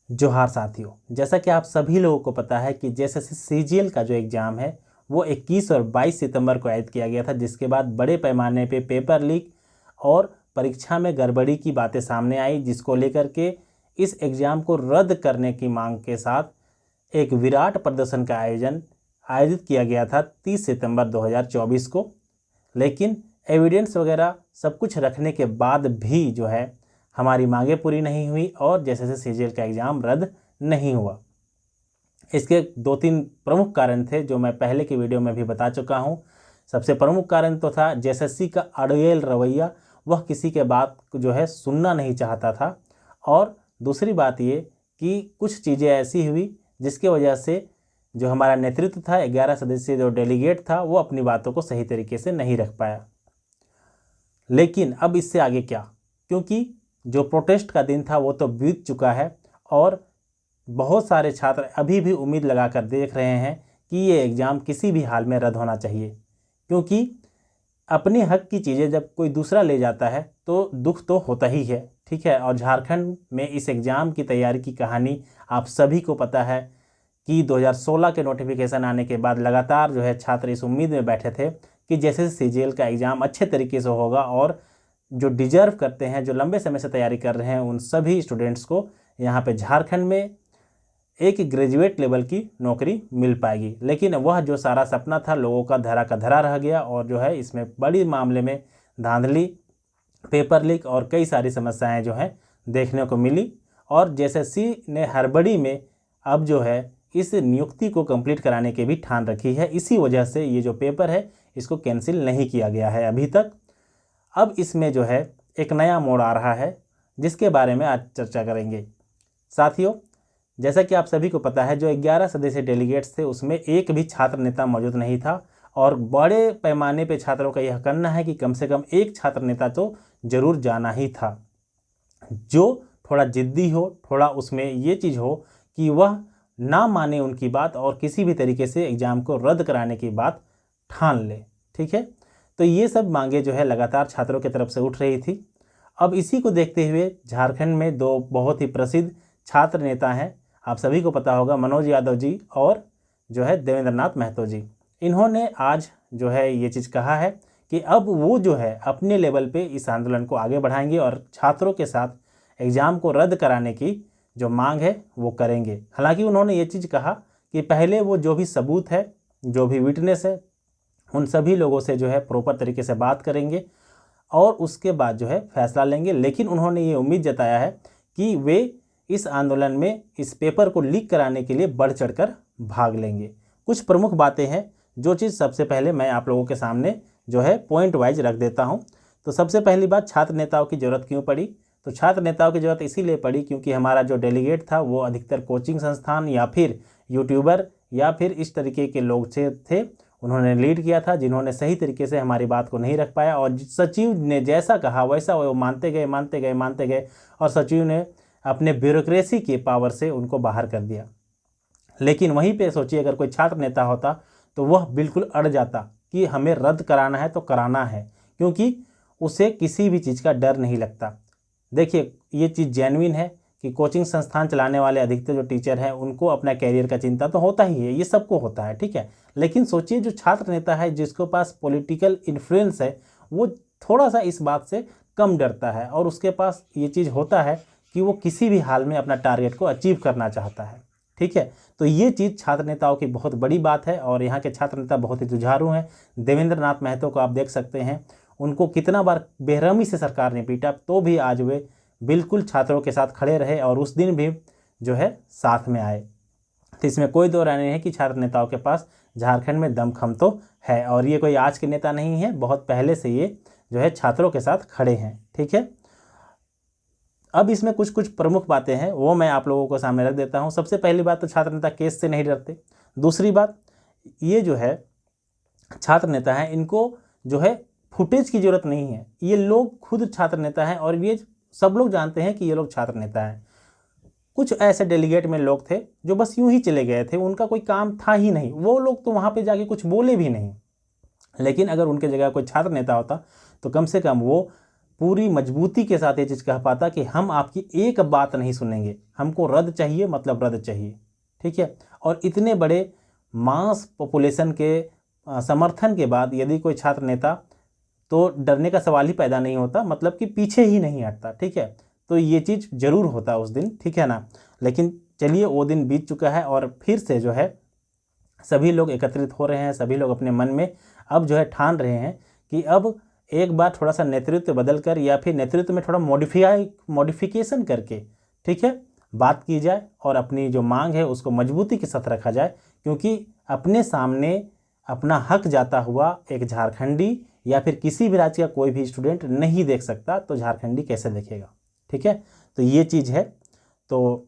जोहार साथियों, जैसा कि आप सभी लोगों को पता है कि जेएसएससी सीजीएल का जो एग्ज़ाम है वो 21 और 22 सितंबर को ऐड किया गया था, जिसके बाद बड़े पैमाने पे पेपर लीक और परीक्षा में गड़बड़ी की बातें सामने आई, जिसको लेकर के इस एग्ज़ाम को रद्द करने की मांग के साथ एक विराट प्रदर्शन का आयोजित किया गया था 30 सितंबर 2024 को। लेकिन एविडेंस वगैरह सब कुछ रखने के बाद भी जो है हमारी मांगें पूरी नहीं हुई और जेएसएससी सीजीएल का एग्ज़ाम रद्द नहीं हुआ। इसके 2-3 प्रमुख कारण थे जो मैं पहले की वीडियो में भी बता चुका हूं। सबसे प्रमुख कारण तो था जेएसएससी का अड़ियल रवैया, वह किसी के बात को जो है सुनना नहीं चाहता था। और दूसरी बात ये कि कुछ चीज़ें ऐसी हुई जिसकी वजह से जो हमारा नेतृत्व था, 11 सदस्यीय जो डेलीगेट था, वो अपनी बातों को सही तरीके से नहीं रख पाया। लेकिन अब इससे आगे क्या, क्योंकि जो प्रोटेस्ट का दिन था वो तो बीत चुका है और बहुत सारे छात्र अभी भी उम्मीद लगाकर देख रहे हैं कि ये एग्ज़ाम किसी भी हाल में रद्द होना चाहिए, क्योंकि अपने हक की चीज़ें जब कोई दूसरा ले जाता है तो दुख तो होता ही है, ठीक है। और झारखंड में इस एग्ज़ाम की तैयारी की कहानी आप सभी को पता है कि 2016 के नोटिफिकेशन आने के बाद लगातार जो है छात्र इस उम्मीद में बैठे थे कि जैसे सीजीएल का एग्ज़ाम अच्छे तरीके से होगा और जो डिजर्व करते हैं, जो लंबे समय से तैयारी कर रहे हैं, उन सभी स्टूडेंट्स को यहाँ पे झारखंड में एक ग्रेजुएट लेवल की नौकरी मिल पाएगी। लेकिन वह जो सारा सपना था लोगों का धरा का धरा रह गया और जो है इसमें बड़ी मामले में धांधली, पेपर लीक और कई सारी समस्याएं जो हैं देखने को मिली। और जेएसएससी ने हड़बड़ी में अब जो है इस नियुक्ति को कंप्लीट कराने की भी ठान रखी है। इसी वजह से ये जो पेपर है इसको कैंसिल नहीं किया गया है अभी तक। अब इसमें जो है एक नया मोड़ आ रहा है जिसके बारे में आज चर्चा करेंगे। साथियों, जैसा कि आप सभी को पता है, जो 11 सदस्यीय डेलीगेट्स थे उसमें एक भी छात्र नेता मौजूद नहीं था और बड़े पैमाने पे छात्रों का यह कहना है कि कम से कम एक छात्र नेता तो जरूर जाना ही था, जो थोड़ा जिद्दी हो, थोड़ा उसमें ये चीज़ हो कि वह ना माने उनकी बात और किसी भी तरीके से एग्ज़ाम को रद्द कराने की बात ठान ले, ठीक है। तो ये सब मांगे जो है लगातार छात्रों की तरफ से उठ रही थी। अब इसी को देखते हुए झारखंड में दो बहुत ही प्रसिद्ध छात्र नेता हैं, आप सभी को पता होगा, मनोज यादव जी और जो है देवेंद्र नाथ महतो जी। इन्होंने आज जो है ये चीज़ कहा है कि अब वो जो है अपने लेवल पे इस आंदोलन को आगे बढ़ाएंगे और छात्रों के साथ एग्ज़ाम को रद्द कराने की जो मांग है वो करेंगे। हालांकि उन्होंने ये चीज़ कहा कि पहले वो जो भी सबूत है, जो भी विटनेस है, उन सभी लोगों से जो है प्रॉपर तरीके से बात करेंगे और उसके बाद जो है फैसला लेंगे। लेकिन उन्होंने ये उम्मीद जताया है कि वे इस आंदोलन में इस पेपर को लीक कराने के लिए बढ़ चढ़कर भाग लेंगे। कुछ प्रमुख बातें हैं जो चीज़ सबसे पहले मैं आप लोगों के सामने जो है पॉइंट वाइज रख देता हूं। तो सबसे पहली बात, छात्र नेताओं की ज़रूरत क्यों पड़ी? तो छात्र नेताओं की ज़रूरत इसीलिए पड़ी क्योंकि हमारा जो डेलीगेट था वो अधिकतर कोचिंग संस्थान या फिर यूट्यूबर या फिर इस तरीके के लोग थे, उन्होंने लीड किया था, जिन्होंने सही तरीके से हमारी बात को नहीं रख पाया और सचिव ने जैसा कहा वैसा वो मानते गए और सचिव ने अपने ब्यूरोक्रेसी की पावर से उनको बाहर कर दिया। लेकिन वहीं पे सोचिए अगर कोई छात्र नेता होता तो वह बिल्कुल अड़ जाता कि हमें रद्द कराना है तो कराना है, क्योंकि उसे किसी भी चीज़ का डर नहीं लगता। देखिए, ये चीज़ जेन्युइन है कि कोचिंग संस्थान चलाने वाले अधिकतर जो टीचर हैं उनको अपना कैरियर का चिंता तो होता ही है, ये सबको होता है, ठीक है। लेकिन सोचिए जो छात्र नेता है जिसके पास पॉलिटिकल इन्फ्लुएंस है, वो थोड़ा सा इस बात से कम डरता है और उसके पास ये चीज़ होता है कि वो किसी भी हाल में अपना टारगेट को अचीव करना चाहता है, ठीक है। तो ये चीज़ छात्र नेताओं की बहुत बड़ी बात है और यहाँ के छात्र नेता बहुत ही जुझारू हैं। देवेंद्र नाथ महतो को आप देख सकते हैं, उनको कितना बार बेरहमी से सरकार ने पीटा तो भी आज वे बिल्कुल छात्रों के साथ खड़े रहे और उस दिन भी जो है साथ में आए। तो इसमें कोई दो राय नहीं है कि छात्र नेताओं के पास झारखंड में दमखम तो है और ये कोई आज के नेता नहीं है, बहुत पहले से ये जो है छात्रों के साथ खड़े हैं, ठीक है। अब इसमें कुछ कुछ प्रमुख बातें हैं वो मैं आप लोगों को सामने रख देता हूं। सबसे पहली बात तो छात्र नेता केस से नहीं डरते। दूसरी बात, ये जो है छात्र नेता हैं इनको जो है फुटेज की जरूरत नहीं है, ये लोग खुद छात्र नेता हैं और ये सब लोग जानते हैं कि ये लोग छात्र नेता हैं। कुछ ऐसे डेलीगेट में लोग थे जो बस यूं ही चले गए थे, उनका कोई काम था ही नहीं, वो लोग तो वहाँ पे जाके कुछ बोले भी नहीं। लेकिन अगर उनके जगह कोई छात्र नेता होता तो कम से कम वो पूरी मजबूती के साथ ये चीज़ कह पाता कि हम आपकी एक बात नहीं सुनेंगे, हमको रद्द चाहिए मतलब रद्द चाहिए, ठीक है। और इतने बड़े मास पॉपुलेशन के समर्थन के बाद यदि कोई छात्र नेता, तो डरने का सवाल ही पैदा नहीं होता, मतलब कि पीछे ही नहीं हटता, ठीक है। तो ये चीज़ ज़रूर होता उस दिन, ठीक है ना। लेकिन चलिए वो दिन बीत चुका है और फिर से जो है सभी लोग एकत्रित हो रहे हैं, सभी लोग अपने मन में अब जो है ठान रहे हैं कि अब एक बार थोड़ा सा नेतृत्व बदल कर या फिर नेतृत्व में थोड़ा मॉडिफिकेशन करके, ठीक है, बात की जाए और अपनी जो मांग है उसको मजबूती के साथ रखा जाए। क्योंकि अपने सामने अपना हक जाता हुआ एक झारखंडी या फिर किसी भी राज्य का कोई भी स्टूडेंट नहीं देख सकता, तो झारखंडी कैसे देखेगा, ठीक है। तो ये चीज़ है, तो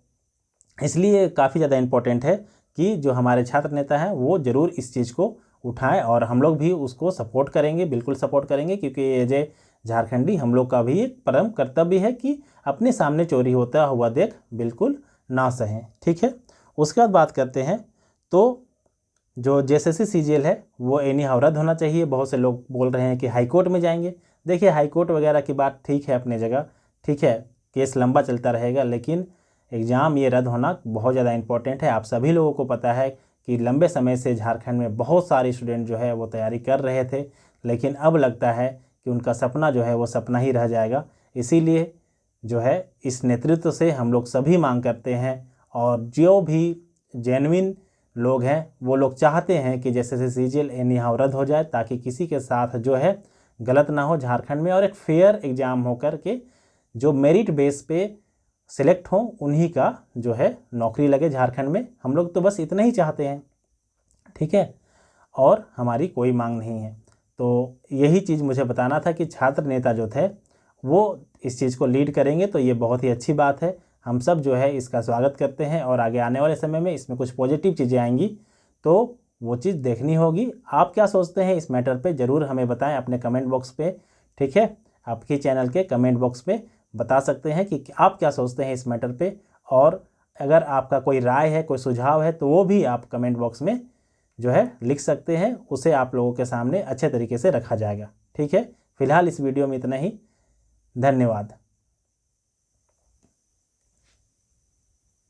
इसलिए काफ़ी ज़्यादा इम्पोर्टेंट है कि जो हमारे छात्र नेता हैं वो ज़रूर इस चीज़ को उठाएं और हम लोग भी उसको सपोर्ट करेंगे, बिल्कुल सपोर्ट करेंगे। क्योंकि ये जो झारखंडी हम लोग का भी एक परम कर्तव्य है कि अपने सामने चोरी होता हुआ देख बिल्कुल ना सहें, ठीक है। उसके बाद बात करते हैं, तो जो जेएसएससी सीजीएल है वो एनी हाउ रद्द होना चाहिए। बहुत से लोग बोल रहे हैं कि हाई कोर्ट में जाएंगे। देखिए हाई कोर्ट वगैरह की बात ठीक है अपने जगह, ठीक है, केस लंबा चलता रहेगा, लेकिन एग्ज़ाम ये रद्द होना बहुत ज़्यादा इम्पोर्टेंट है। आप सभी लोगों को पता है कि लंबे समय से झारखंड में बहुत सारे स्टूडेंट जो है वो तैयारी कर रहे थे, लेकिन अब लगता है कि उनका सपना जो है वो सपना ही रह जाएगा। इसीलिए जो है इस नेतृत्व से हम लोग सभी मांग करते हैं, और जो भी जेन्युइन लोग हैं वो लोग चाहते हैं कि जैसे सीजीएल एनी हाउ रद्द हो जाए, ताकि किसी के साथ जो है गलत ना हो झारखंड में, और एक फेयर एग्ज़ाम हो कर के जो मेरिट बेस पे सिलेक्ट हों उन्हीं का जो है नौकरी लगे झारखंड में। हम लोग तो बस इतना ही चाहते हैं, ठीक है, और हमारी कोई मांग नहीं है। तो यही चीज़ मुझे बताना था कि छात्र नेता जो थे वो इस चीज़ को लीड करेंगे, तो ये बहुत ही अच्छी बात है। हम सब जो है इसका स्वागत करते हैं, और आगे आने वाले समय में इसमें कुछ पॉजिटिव चीज़ें आएंगी तो वो चीज़ देखनी होगी। आप क्या सोचते हैं इस मैटर पे ज़रूर हमें बताएं अपने कमेंट बॉक्स पे, ठीक है। आपके चैनल के कमेंट बॉक्स पे बता सकते हैं कि आप क्या सोचते हैं इस मैटर पे, और अगर आपका कोई राय है, कोई सुझाव है, तो वो भी आप कमेंट बॉक्स में जो है लिख सकते हैं। उसे आप लोगों के सामने अच्छे तरीके से रखा जाएगा, ठीक है। फिलहाल इस वीडियो में इतना ही, धन्यवाद।